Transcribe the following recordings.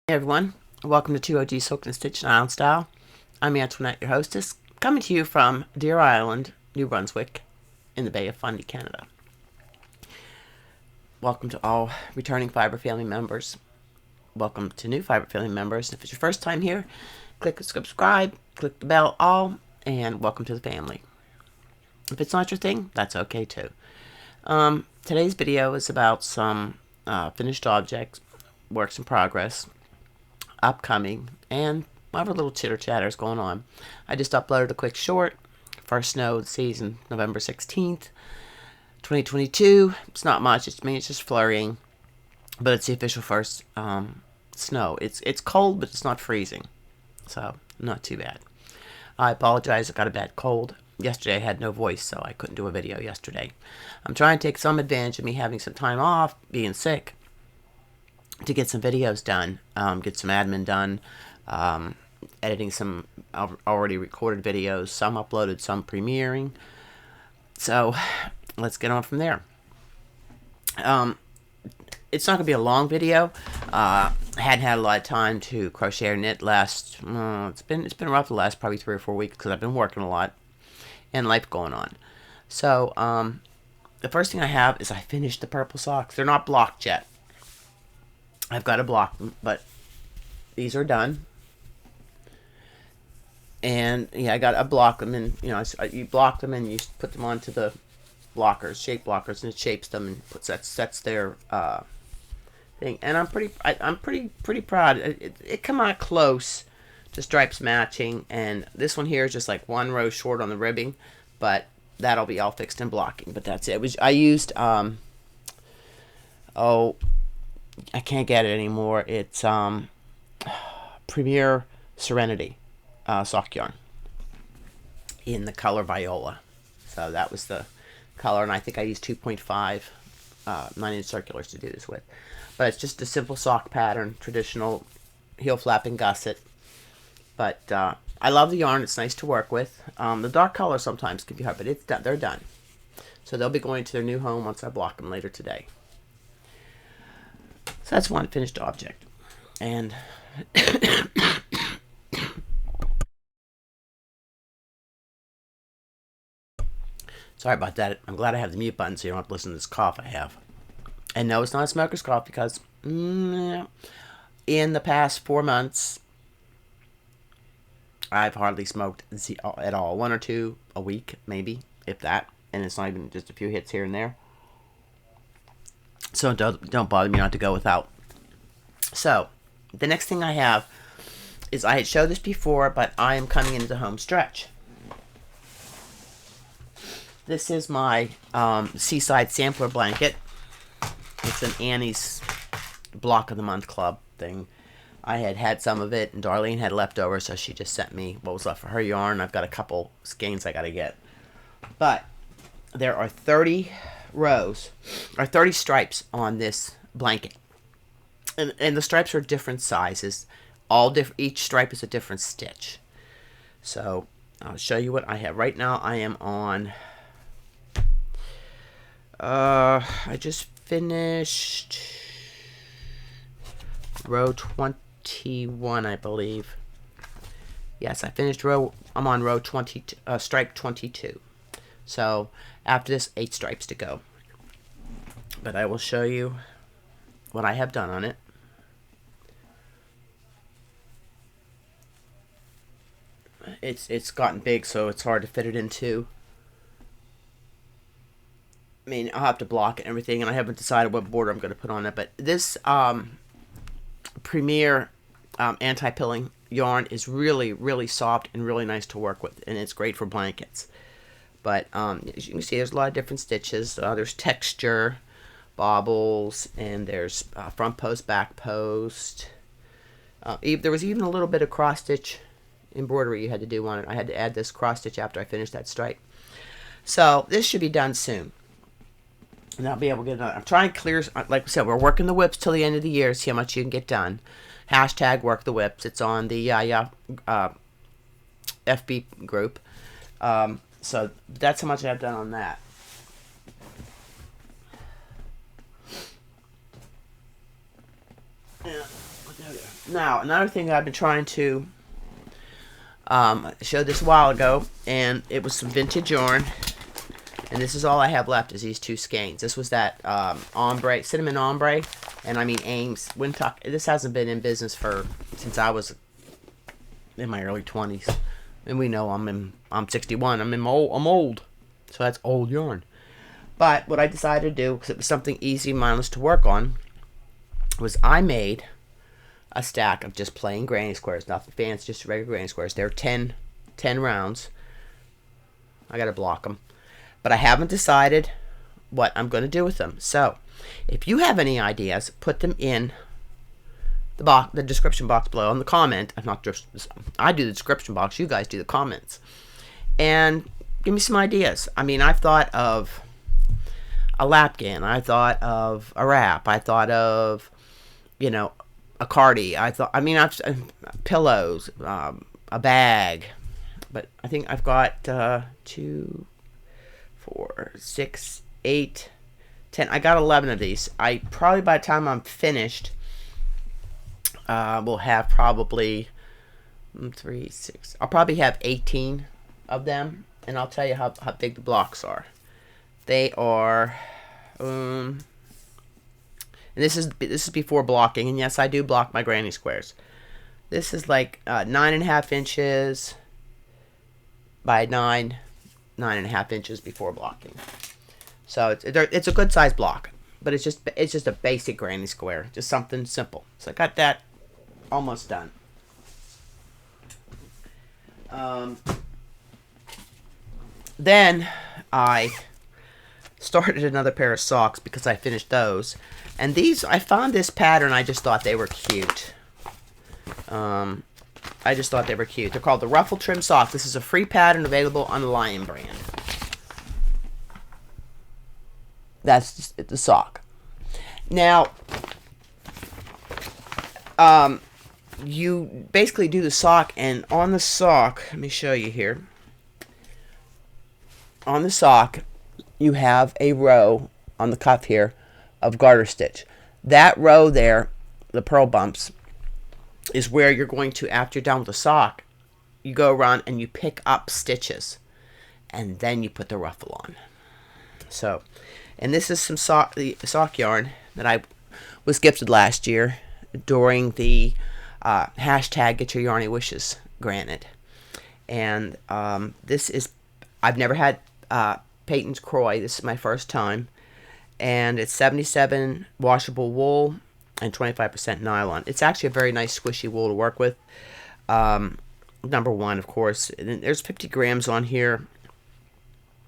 Hey everyone, welcome to 2OG Soaked and Stitched in Island Style. I'm Antoinette, your hostess, coming to you from Deer Island, New Brunswick, in the Bay of Fundy, Canada. Welcome to all returning Fiber family members. Welcome to new Fiber family members. If it's your first time here, click subscribe, click the bell, all, and welcome to the family. If it's not your thing, that's okay too. Today's video is about some finished objects, works in progress, upcoming, and whatever little chitter chatter is going on. I just uploaded a quick short. First snow of the season, November 16th, 2022. It's not much. It's just flurrying, but it's the official first snow. It's cold, but it's not freezing, so not too bad. I apologize. I got a bad cold. Yesterday I had no voice, so I couldn't do a video yesterday. I'm trying to take some advantage of me having some time off, being sick, to get some videos done, get some admin done, editing some already recorded videos, some uploaded, some premiering. So let's get on from there. It's not going to be a long video. I hadn't had a lot of time to crochet or knit last, it's been rough the last probably 3 or 4 weeks because I've been working a lot and life going on. So the first thing I have is I finished the purple socks. They're not blocked yet. I've got to block them, but these are done. And yeah, I block them, and you block them and you put them onto the blockers, shape blockers, and it shapes them and sets their thing. And I'm pretty proud. It come out close to stripes matching, and this one here is just like 1 row short on the ribbing, but that'll be all fixed in blocking. But that's it. I used I can't get it anymore. It's Premier Serenity sock yarn in the color Viola. So that was the color, and I think I used 2.5 9-inch circulars to do this with. But it's just a simple sock pattern, traditional heel flap and gusset. But I love the yarn. It's nice to work with. The dark color sometimes can be hard, but it's done. They're done. So they'll be going to their new home once I block them later today. So that's one finished object. And sorry about that. I'm glad I have the mute button so you don't have to listen to this cough I have. And no, it's not a smoker's cough because in the past 4 months, I've hardly smoked at all. 1 or 2 a week, maybe, if that. And it's not even just a few hits here and there. So don't bother me not to go without. So the next thing I have is, I had showed this before, but I am coming into the home stretch. This is my Seaside Sampler blanket. It's an Annie's Block of the Month Club thing. I had some of it, and Darlene had leftover, so she just sent me what was left for her yarn. I've got a couple skeins I got to get. But there are 30 rows, or 30 stripes on this blanket. And the stripes are different sizes. Each stripe is a different stitch. So I'll show you what I have. Right now I am on, I just finished row 21, I believe. Yes, I finished I'm on row 20, stripe 22. So after this, 8 stripes to go. But I will show you what I have done on it. It's gotten big, so it's hard to fit it into. I mean, I'll have to block it and everything, and I haven't decided what border I'm going to put on it. But this Premier anti-pilling yarn is really, really soft and really nice to work with, and it's great for blankets. But as you can see, there's a lot of different stitches. There's texture, bobbles, and there's front post, back post. There was even a little bit of cross stitch embroidery you had to do on it. I had to add this cross stitch after I finished that stripe. So this should be done soon, and I'll be able to get it done. I'm trying to clear, like I said, we're working the WIPs till the end of the year, see how much you can get done. Hashtag work the WIPs. It's on the FB group. So that's how much I've done on that. Yeah. Now, another thing I've been trying to show this a while ago, and it was some vintage yarn. And this is all I have left is these two skeins. This was that ombre, cinnamon ombre, and I mean Ames Windtuck. This hasn't been in business since I was in my early 20s. And we know I'm 61. I'm old. So that's old yarn. But what I decided to do, because it was something easy, mindless to work on, was I made a stack of just plain granny squares, nothing fancy, just regular granny squares. They're 10 rounds. I gotta block them. But I haven't decided what I'm going to do with them. So, if you have any ideas, put them in the description box below, in the comment. I do the description box, you guys do the comments. And give me some ideas. I mean, I've thought of a lapgan. I thought of a wrap. I thought of, a cardi. I've pillows, a bag. But I think I've got 2, 4, 6, 8, 10. I got 11 of these. I probably, by the time I'm finished, will have probably 3, 6. I'll probably have 18 of them, and I'll tell you how big the blocks are. They are, and this is before blocking, and yes, I do block my granny squares. This is like 9.5 inches by 9.5 inches before blocking. So it's a good size block, but it's just a basic granny square, just something simple. So I got that almost done. Then I started another pair of socks because I finished those, and I found this pattern. I just thought they were cute. They're called the Ruffle Trim Sock. This is a free pattern available on the Lion brand. That's the sock. Now, you basically do the sock, and on the sock, let me show you here. On the sock, you have a row on the cuff here of garter stitch. That row there, the purl bumps, is where you're going to, after you're done with the sock, you go around and you pick up stitches, and then you put the ruffle on. So, and this is some sock yarn that I was gifted last year during the hashtag Get Your Yarny Wishes Granted. And this is, I've never had Peyton's Croy. This is my first time. And it's 77 washable wool and 25% nylon. It's actually a very nice squishy wool to work with. Number one, of course. And there's 50 grams on here.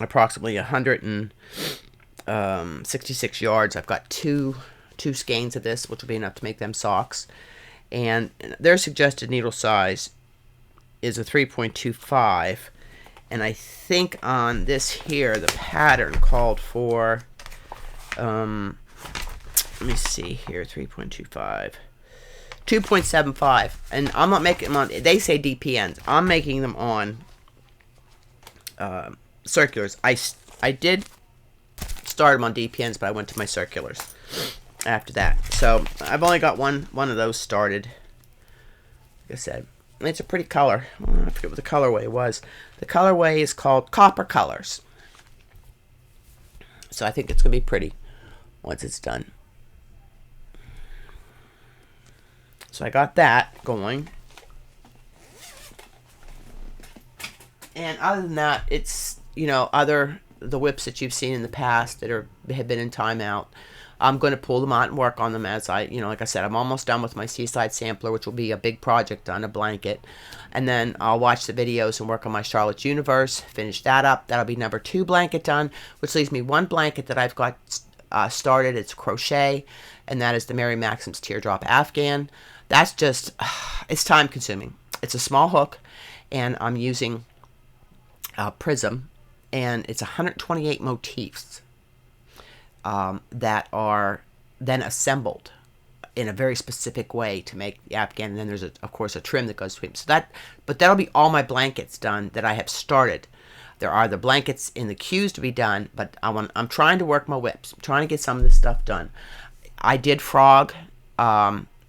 Approximately 166 yards. I've got two skeins of this, which will be enough to make them socks. And their suggested needle size is a 3.25. And I think on this here, the pattern called for, let me see here, 3.25, 2.75. And I'm not making them on, they say DPNs. I'm making them on circulars. I did start them on DPNs, but I went to my circulars after that. So I've only got one of those started. Like I said, it's a pretty color. I forget what the colorway was. The colorway is called Copper Colors. So I think it's going to be pretty once it's done. So I got that going. And other than that, it's, the WIPs that you've seen in the past that have been in timeout. I'm going to pull them out and work on them as like I said, I'm almost done with my Seaside Sampler, which will be a big project on a blanket. And then I'll watch the videos and work on my Charlotte's Universe, finish that up. That'll be number 2 blanket done, which leaves me one blanket that I've got started. It's crochet, and that is the Mary Maxim's Teardrop Afghan. That's just, it's time consuming. It's a small hook, and I'm using Prism, and it's 128 motifs. That are then assembled in a very specific way to make the Afghan, and then there's of course a trim that goes between. But that'll be all my blankets done that I have started. There are the blankets in the queues to be done, but I'm trying to work my WIPs. I'm trying to get some of this stuff done. I did frog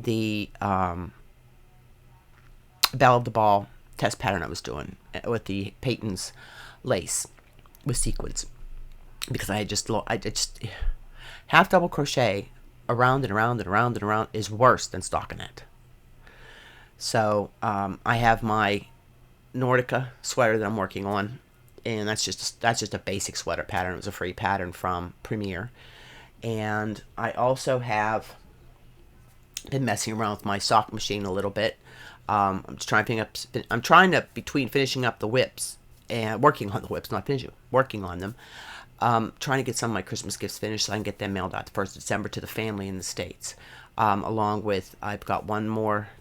the Belle of the Ball test pattern I was doing with the Peyton's lace with sequins, because I just half double crochet around and around and around and around is worse than stockinette. So I have my Nordica sweater that I'm working on, and that's just a basic sweater pattern. It was a free pattern from Premiere. And I also have been messing around with my sock machine a little bit. I'm just trying to between finishing up the WIPs and working on the WIPs, not finishing, working on them. Trying to get some of my Christmas gifts finished so I can get them mailed out the 1st of December to the family in the States. Along with, I've got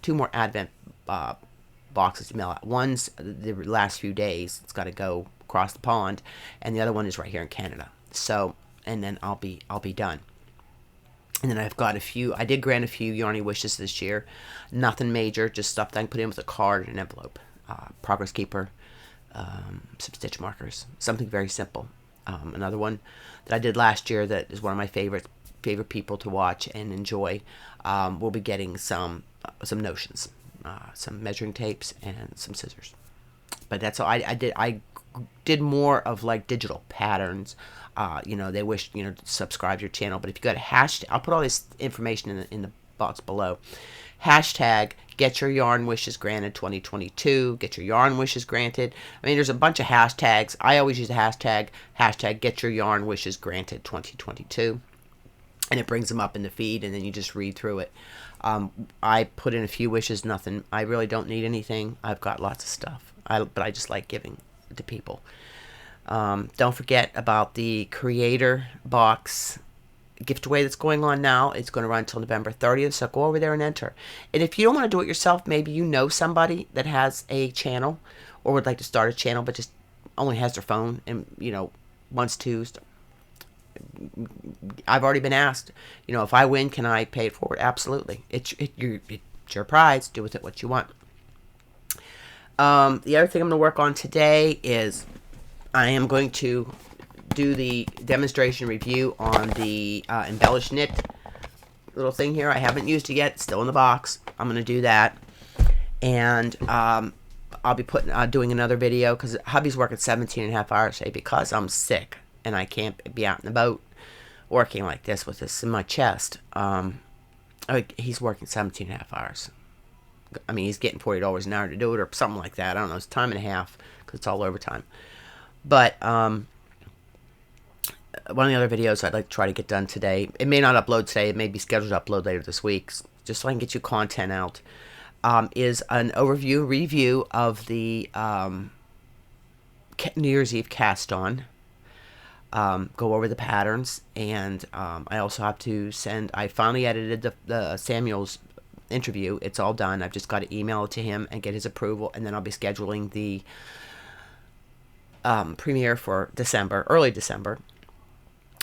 two more Advent boxes to mail out. One's the last few days. It's got to go across the pond. And the other one is right here in Canada. So, and then I'll be done. And then I've got I did grant a few Yarny wishes this year. Nothing major, just stuff that I can put in with a card and an envelope. Progress keeper, some stitch markers, something very simple. Another one that I did last year that is one of my favorite people to watch and enjoy. We'll be getting some notions, some measuring tapes, and some scissors. But that's all I did more of like digital patterns. They wish, to subscribe to your channel. But if you go to hashtag, I'll put all this information in the box below. Hashtag get your yarn wishes granted 2022. Get your yarn wishes granted. I mean, there's a bunch of hashtags. I always use the hashtag get your yarn wishes granted 2022. And it brings them up in the feed, and then you just read through it. I put in a few wishes, nothing. I really don't need anything. I've got lots of stuff. But I just like giving to people. Don't forget about the creator box giveaway that's going on now. It's going to run until November 30th, so go over there and enter. And if you don't want to do it yourself, maybe you know somebody that has a channel or would like to start a channel but just only has their phone and, wants to. I've already been asked, if I win, can I pay it forward? Absolutely. It's your prize. Do with it what you want. The other thing I'm going to work on today is I am going to do the demonstration review on the embellished knit little thing here. I haven't used it yet. It's still in the box. I'm going to do that. And I'll be doing another video because hubby's working 17 and a half hours today because I'm sick and I can't be out in the boat working like this with this in my chest. He's working 17 and a half hours. I mean, he's getting $40 an hour to do it or something like that. I don't know. It's time and a half because it's all overtime. But one of the other videos I'd like to try to get done today, it may not upload today, it may be scheduled to upload later this week, just so I can get you content out, is an review of the New Year's Eve cast on. Go over the patterns, and I also have to I finally edited the Samuel's interview. It's all done. I've just got to email it to him and get his approval, and then I'll be scheduling the premiere for December, early December.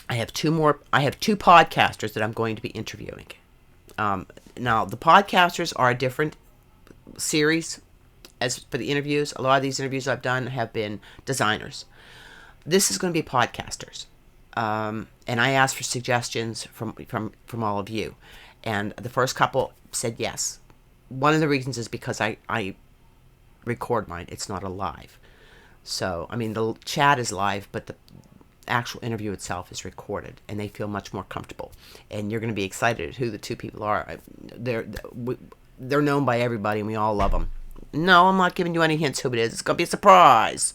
I have two podcasters that I'm going to be interviewing. Now, the podcasters are a different series as for the interviews. A lot of these interviews I've done have been designers. This is going to be podcasters. And I asked for suggestions from all of you. And the first couple said yes. One of the reasons is because I record mine. It's not a live. So, I mean, the chat is live, but the actual interview itself is recorded, and they feel much more comfortable. And you're going to be excited at who the two people are. They're known by everybody, and we all love them. No, I'm not giving you any hints who it is. It's going to be a surprise.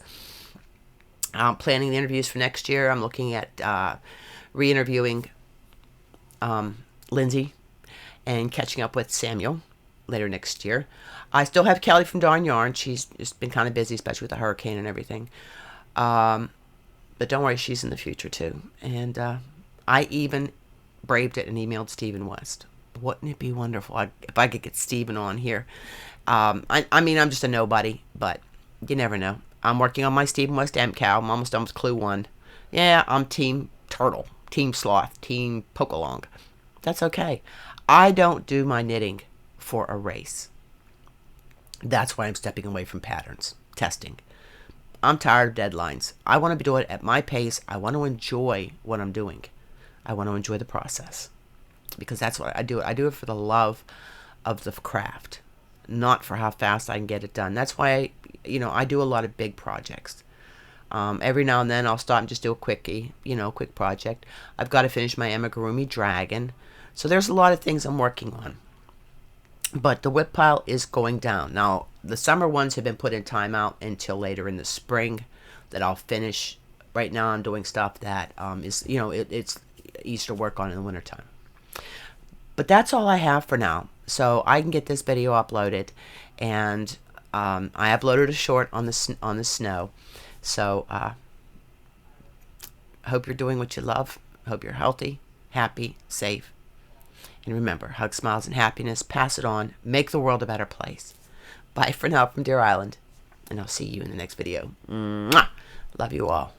I'm planning the interviews for next year. I'm looking at re-interviewing Lindsay and catching up with Samuel later next year. I still have Kelly from Darn Yarn. She's just been kind of busy, especially with the hurricane and everything. But don't worry, she's in the future too. And I even braved it and emailed Stephen West. Wouldn't it be wonderful if I could get Stephen on here? I mean, I'm just a nobody, but you never know. I'm working on my Stephen West MCAL. I'm almost done with Clue 1. Yeah, I'm Team Turtle, Team Sloth, Team Pokalong. That's okay. I don't do my knitting for a race. That's why I'm stepping away from patterns, testing. I'm tired of deadlines. I want to be doing it at my pace. I want to enjoy what I'm doing. I want to enjoy the process. Because that's what I do. I do it for the love of the craft, not for how fast I can get it done. That's why I do a lot of big projects. Every now and then I'll stop and just do a quickie, quick project. I've got to finish my amigurumi dragon. So there's a lot of things I'm working on. But the WIP pile is going down. Now, the summer ones have been put in timeout until later in the spring that I'll finish. Right now I'm doing stuff that is, it's Easter work on in the wintertime. But that's all I have for now. So I can get this video uploaded. And I uploaded a short on the snow. So hope you're doing what you love. Hope you're healthy, happy, safe. And remember, hug, smiles, and happiness. Pass it on. Make the world a better place. Bye for now from Deer Island. And I'll see you in the next video. Mwah! Love you all.